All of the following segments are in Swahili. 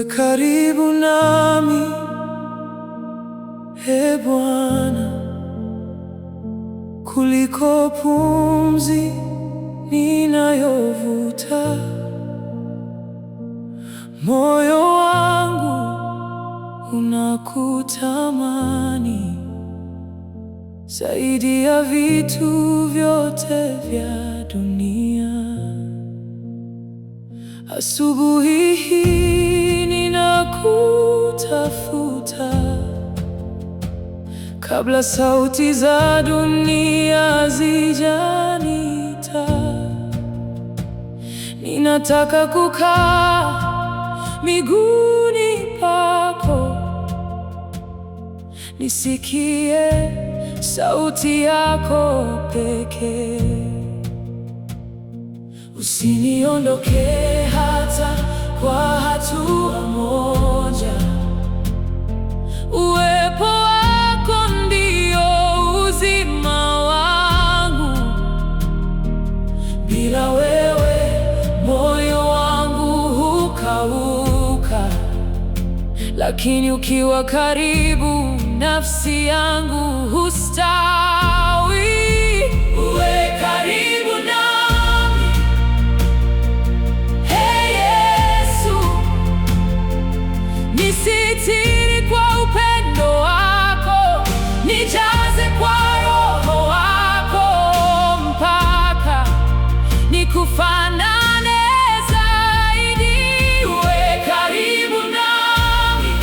karibu nami, Ee Bwana, kuliko pumzi ninayovuta. Moyo wangu unakutamani zaidi ya vitu vyote vya dunia. Asubuhi hii ninakutafuta, kabla sauti za dunia zijanita. Ninataka kukaa miguuni pako, nisikie sauti yako pekee. Usiniondoke hata kwa hatua moja. Uwepo wako ndio uzima wangu. Bila wewe moyo wangu hukauka, lakini ukiwa karibu nafsi yangu hustawi. Uwe karibu nami, Ee Yesu, nisitiri kwa upendo wako, nijaze kwa Roho wako mpaka nikufanane zaidi. Uwe karibu nami,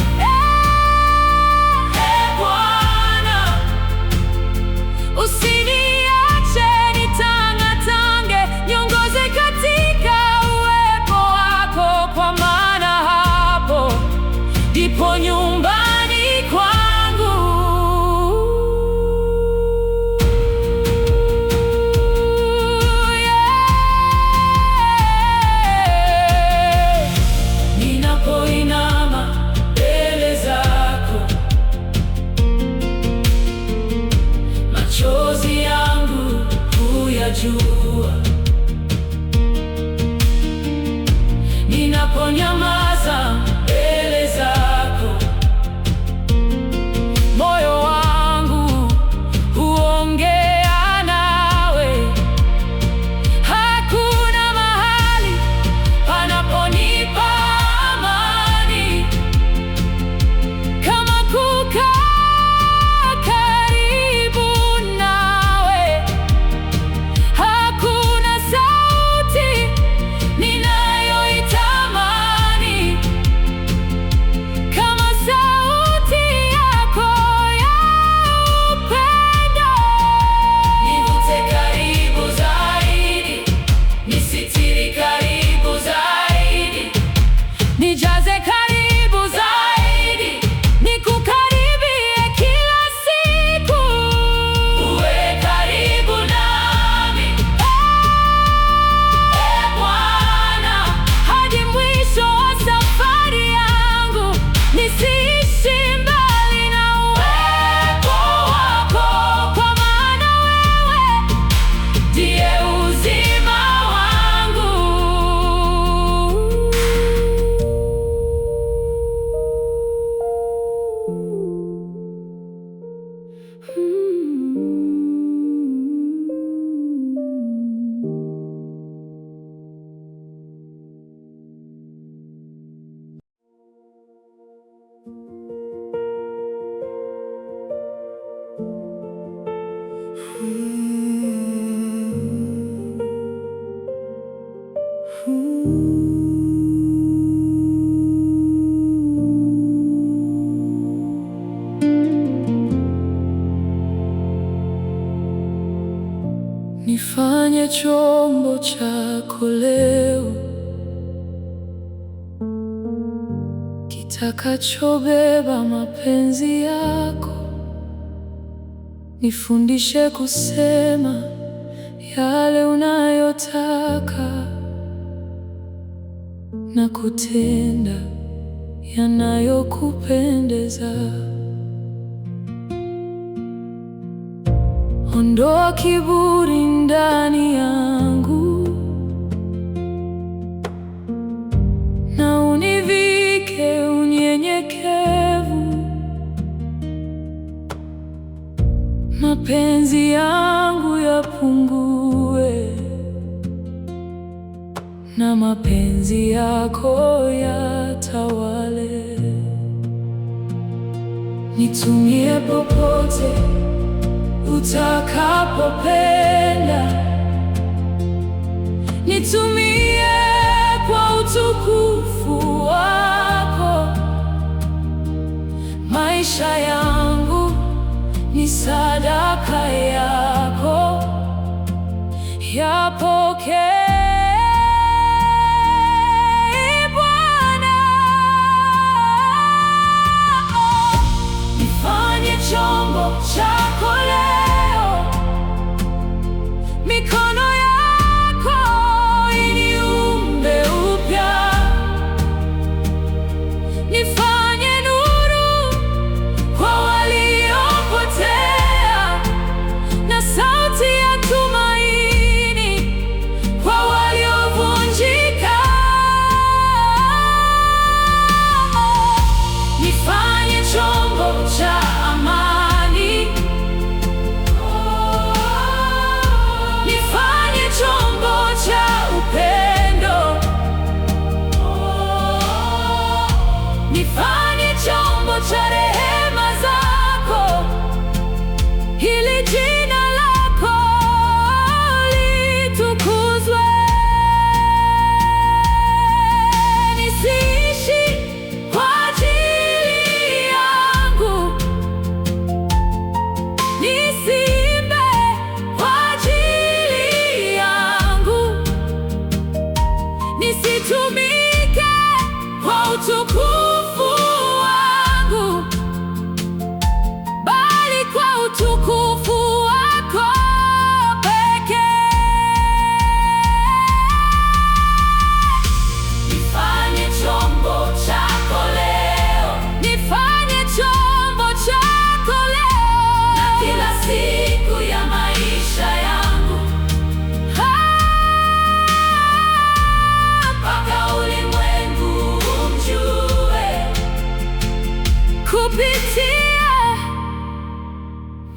Ee Bwana, usiniache nitangatange, niongoze katika uwepo wako, kwa maana hapo ndipo nyumbani kwangu. Ninapoinama mbele zako, machozi yangu huyajua. Ninaponyamaza mbele zako, moyo wangu huongea nawe. Hakuna mahali panaponipa amani kama kukaa karibu nawe. Hakuna sauti ninayoitamani kama sauti yako ya upendo. Nivute karibu zaidi, nisitiri karibu zaidi, nijaze karibu zaidi, nikukaribie kila siku. Uwe karibu nami, Ee Bwana, hadi mwisho wa safari yangu. Nisiishi mbali na uwepo wako, kwa maana wewe ndiye uzima wangu. Nifanye chombo chako leo, kitakachobeba mapenzi yako. Nifundishe kusema yale unayotaka na kutenda yanayokupendeza. Ondoa kiburi ndani yangu na univike mapenzi yangu yapungue na mapenzi yako yatawale. Nitumie popote utakapopenda, nitumie kwa utukufu wako. Maisha yangu ni sadaka yako, yapokee Bwana. Nifanye chombo chako leo, mikono yako iniumbe upya. Nifanye nuru kwa waliopotea, na sauti ya tumaini kwa waliovunjika. Nifanye chombo cha amani, nifanye chombo cha upendo, nifanye chombo cha rehema zako, ili jina lako litukuzwe. Nisiishi kwa ajili yangu, nisiimbe kwa ajili yangu, nisitumike kwa utukufu wangu, bali kwa utukufu wako pekee. Nifanye chombo chako leo, nifanye chombo chako leo, na kila siku ya maisha yangu, mpaka ulimwengu umjue kupitia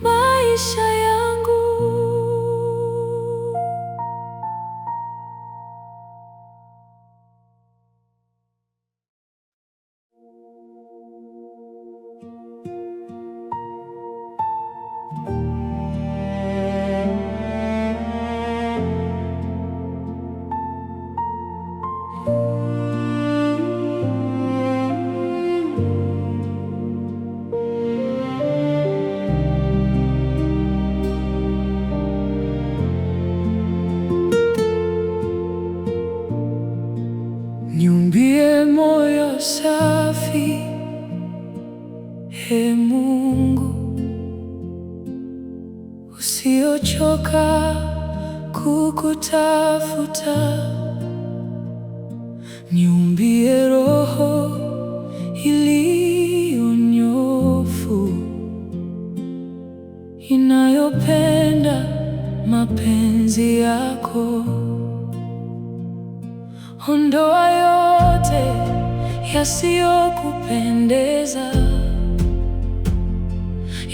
maisha yangu. Niumbie moyo safi, Ee Mungu, usiochoka kukutafuta. Niumbie roho iliyo nyofu, inayopenda mapenzi yako. Ondoa yote yasiyokupendeza,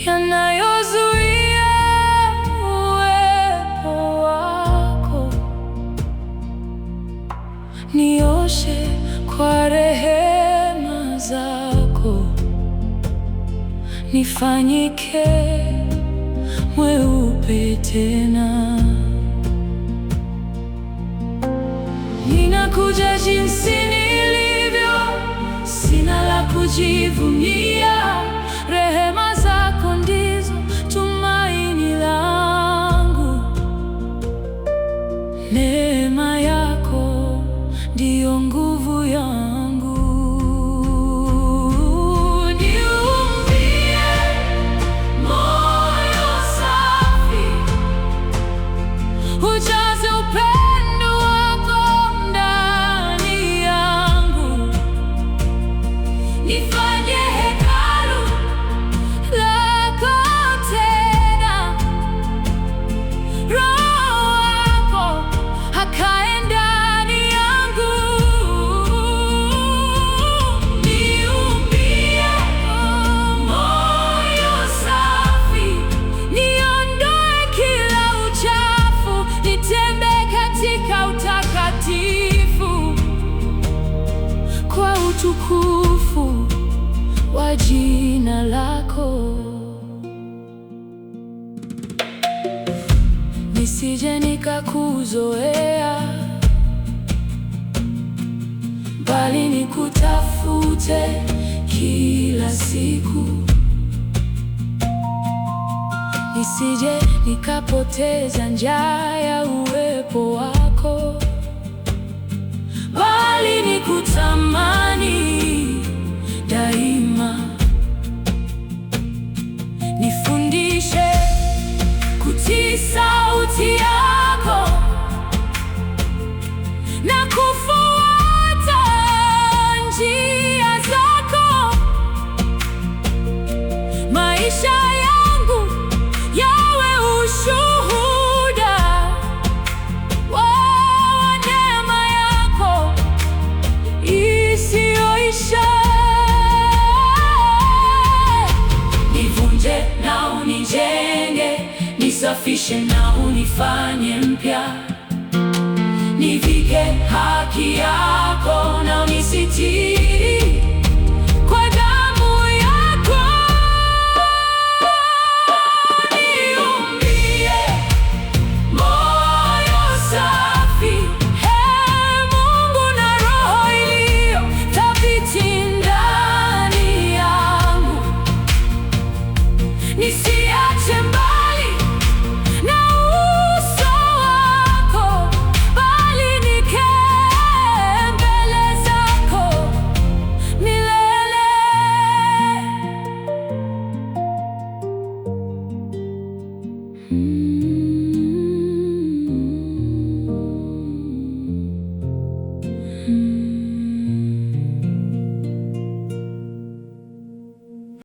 yanayozuia uwepo wako. Nioshe kwa rehema zako, nifanyike mweupe tena. Ninakuja jinsi nilivyo, sina la kujivunia. Rehema zako ndizo tumaini langu, neema yako ndiyo nguvu yangu. Niumbie moyo safi, ujaze upendo wako ndani yangu. Nifanye hekalu lako tena, Roho wako akae ndani yangu. Niumbie moyo safi, niondoe kuzoea, bali nikutafute kila siku, nisije nikapoteza njaa ya uwepo wako, bali nikutamani daima. Nifundishe kutii sauti yako na kufuata njia zako. Maisha yangu yawe ushuhuda wa neema yako isiyoisha. Nivunje na unijenge, nisafishe na unifanye mpya, nivike haki yako na unisitiri.